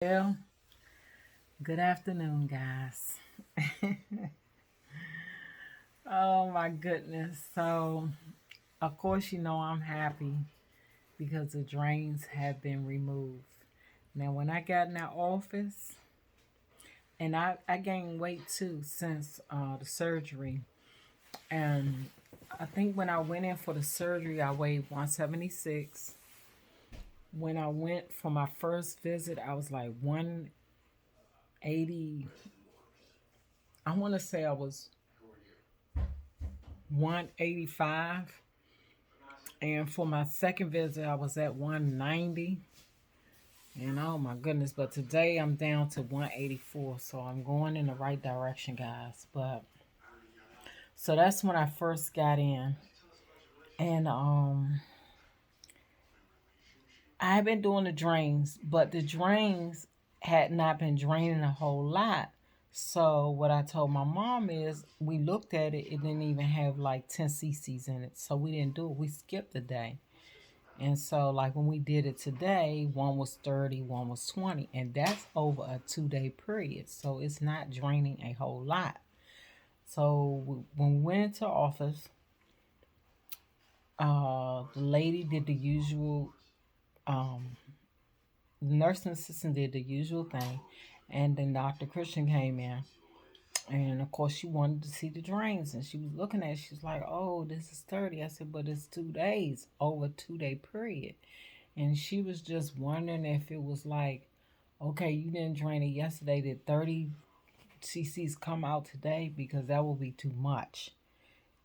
Well, good afternoon, guys. Oh my goodness. So, of course, I'm happy because the drains have been removed. Now, when I got in that office, and I gained weight too since the surgery. And I think when I went in for the surgery, I weighed 176. When I went for my first visit, I was like 180. I want to say I was 185. And for my second visit, I was at 190. And oh my goodness, but today I'm down to 184. So I'm going in the right direction, guys. But so that's when I first got in. And I've been doing the drains, but the drains had not been draining a whole lot. So what I told my mom is we looked at it, it didn't even have like 10 cc's in it. So we didn't do it. We skipped a day. And so, like when we did it today, one was 30, one was 20, and that's over a 2 day period. So it's not draining a whole lot. So when we went into office, the lady did the usual, the nursing assistant did the usual thing, and then Dr. Christian came in. And of course, she wanted to see the drains, and she was looking at it. She was like, "Oh, this is 30." I said, "But it's 2 days, over a 2 day period." And she was just wondering if it was like, okay, you didn't drain it yesterday. Did 30 cc's come out today? Because that will be too much.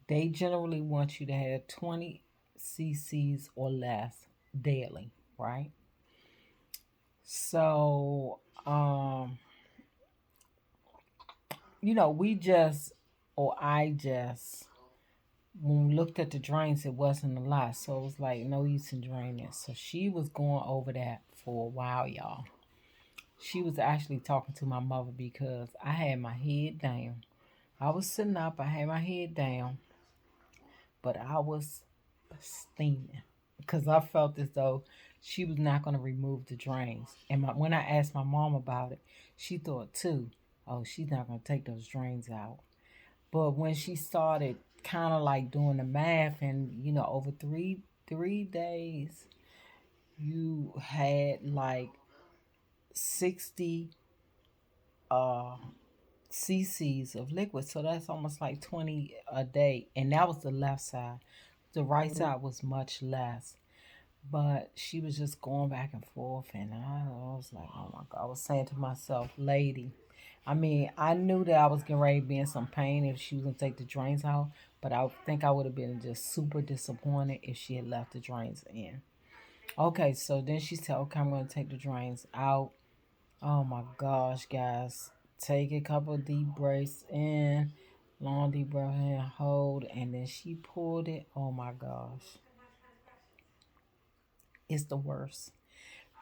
They generally want you to have 20 cc's or less daily, right? So, we just, or I just, when we looked at the drains, it wasn't a lot. So it was like, no use in draining it. So she was going over that for a while, y'all. She was actually talking to my mother because I had my head down. I was sitting up, I had my head down, but I was steaming because I felt as though she was not going to remove the drains. And when I asked my mom about it, she thought too, oh, she's not going to take those drains out. But when she started kind of like doing the math, and over three days, you had like 60 uh cc's of liquid. So that's almost like 20 a day. And that was the left side. The right side was much less. But she was just going back and forth. And I was like, oh my God. I was saying to myself, lady, I mean, I knew that I was getting ready to be in some pain if she was going to take the drains out. But I think I would have been just super disappointed if she had left the drains in. Okay, so then she said, okay, I'm going to take the drains out. Oh my gosh, guys. Take a couple of deep breaths in, long deep breath in, hold, and then she pulled it. Oh my gosh. It's the worst.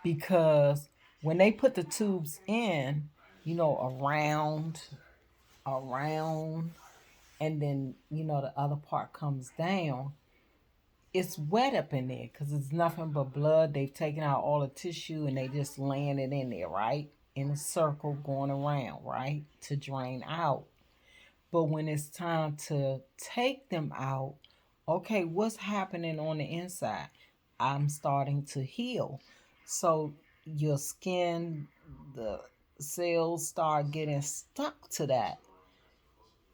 Because when they put the tubes in, around, and then, the other part comes down, it's wet up in there because it's nothing but blood. They've taken out all the tissue and they just laying it in there, right? In a circle going around, right? To drain out. But when it's time to take them out, okay, what's happening on the inside? I'm starting to heal. So your skin, the cells start getting stuck to that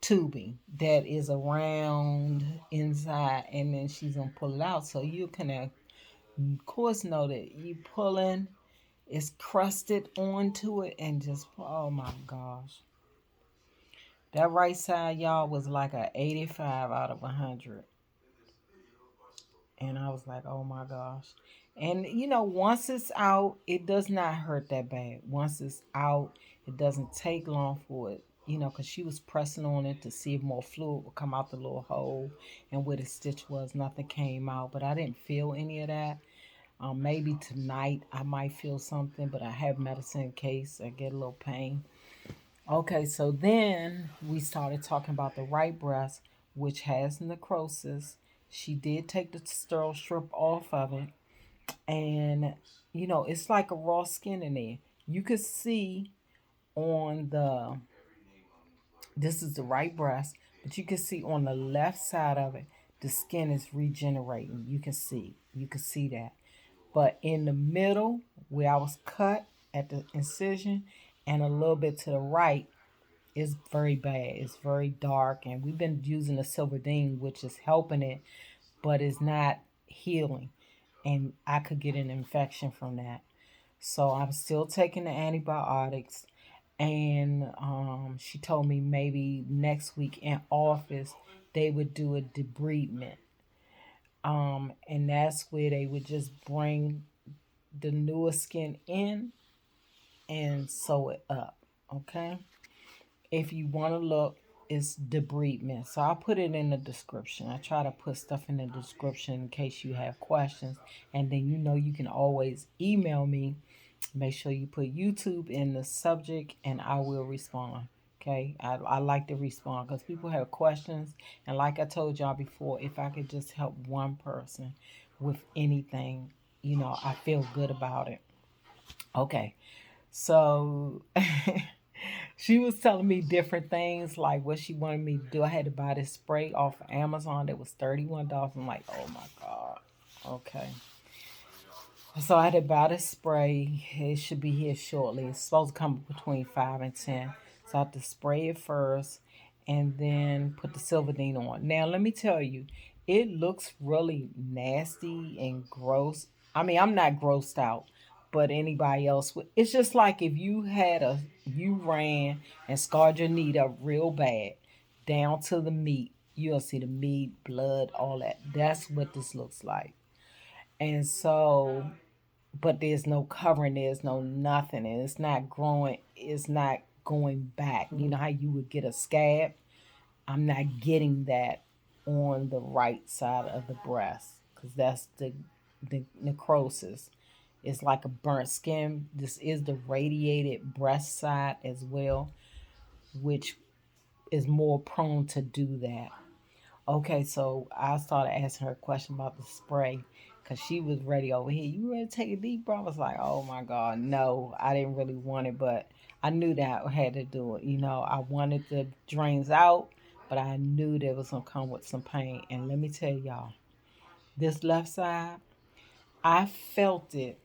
tubing that is around inside, and then she's gonna pull it out. So you can of course know that you pulling, it's crusted onto it, and just oh my gosh. That right side, y'all, was like a 85 out of 100. And I was like, oh my gosh. And once it's out, it does not hurt that bad. Once it's out, it doesn't take long for it, because she was pressing on it to see if more fluid would come out the little hole. And where the stitch was, nothing came out. But I didn't feel any of that. Maybe tonight I might feel something, but I have medicine in case I get a little pain. Okay, so then we started talking about the right breast, which has necrosis. She did take the sterile strip off of it. And, it's like a raw skin in there. You could see on the, this is the right breast, but you can see on the left side of it, the skin is regenerating. You can see that. But in the middle, where I was cut at the incision, and a little bit to the right, is very bad. It's very dark, and we've been using the Silverdene, which is helping it, but it's not healing, and I could get an infection from that. So I'm still taking the antibiotics, and she told me maybe next week in office they would do a debridement, and that's where they would just bring the newer skin in and sew it up. Okay, if you want to look, it's debridement. So I'll put it in the description. I try to put stuff in the description in case you have questions, and then you can always email me. Make sure you put YouTube in the subject and I will respond. Okay, I like to respond because people have questions, and like I told y'all before, if I could just help one person with anything, I feel good about it. Okay, so she was telling me different things, like what she wanted me to do. I had to buy this spray off of Amazon that was $31. I'm like, oh my God. Okay. So I had to buy the spray. It should be here shortly. It's supposed to come between 5 and 10. So I have to spray it first and then put the Silverdene on. Now, let me tell you, it looks really nasty and gross. I mean, I'm not grossed out, but anybody else would. It's just like if you ran and scarred your knee up real bad down to the meat. You'll see the meat, blood, all that. That's what this looks like. And so, but there's no covering, there's no nothing, and it's not growing, it's not going back. You know how you would get a scab? I'm not getting that on the right side of the breast because that's the necrosis. It's like a burnt skin. This is the radiated breast side as well, which is more prone to do that. Okay, so I started asking her a question about the spray because she was ready over here. You ready to take a deep breath? I was like, oh my God, no, I didn't really want it, but I knew that I had to do it. I wanted the drains out, but I knew that it was going to come with some pain. And let me tell y'all, this left side, I felt it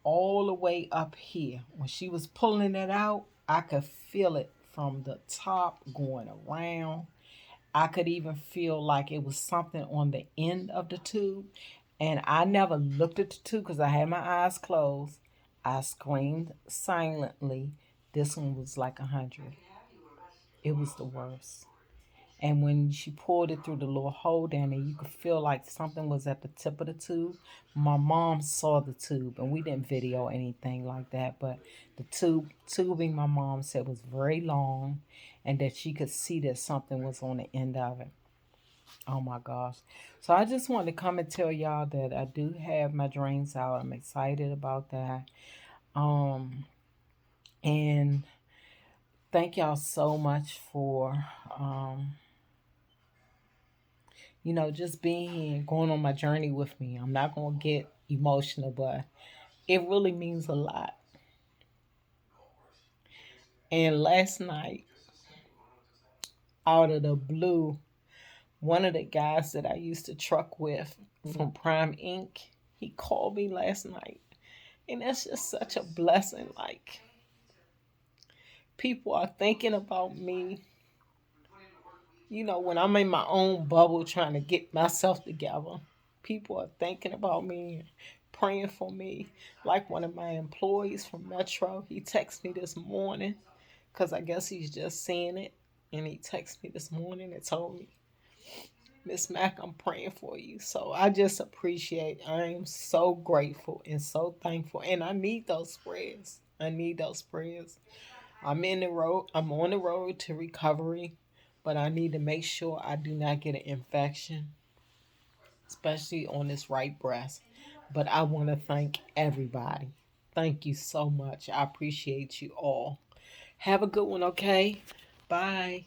all the way up here. When she was pulling it out, I could feel it from the top going around. I could even feel like it was something on the end of the tube. And I never looked at the tube because I had my eyes closed. I screamed silently. This one was like 100. It was the worst. And when she pulled it through the little hole down there, you could feel like something was at the tip of the tube. My mom saw the tube, and we didn't video anything like that, but the tubing, my mom said, was very long, and that she could see that something was on the end of it. Oh my gosh. So I just wanted to come and tell y'all that I do have my drains out. I'm excited about that. And thank y'all so much for just being here and going on my journey with me. I'm not going to get emotional, but it really means a lot. And last night, out of the blue, one of the guys that I used to truck with from Prime Inc., he called me last night. And that's just such a blessing. Like, people are thinking about me, when I'm in my own bubble trying to get myself together. People are thinking about me, praying for me. Like one of my employees from Metro, he texted me this morning because I guess he's just seeing it. And he texted me this morning and told me, Miss Mac, I'm praying for you. So I just appreciate, I am so grateful and so thankful. And I need those prayers. I need those prayers. I'm on the road to recovery, but I need to make sure I do not get an infection, especially on this right breast. But I want to thank everybody. Thank you so much. I appreciate you all. Have a good one, okay? Bye.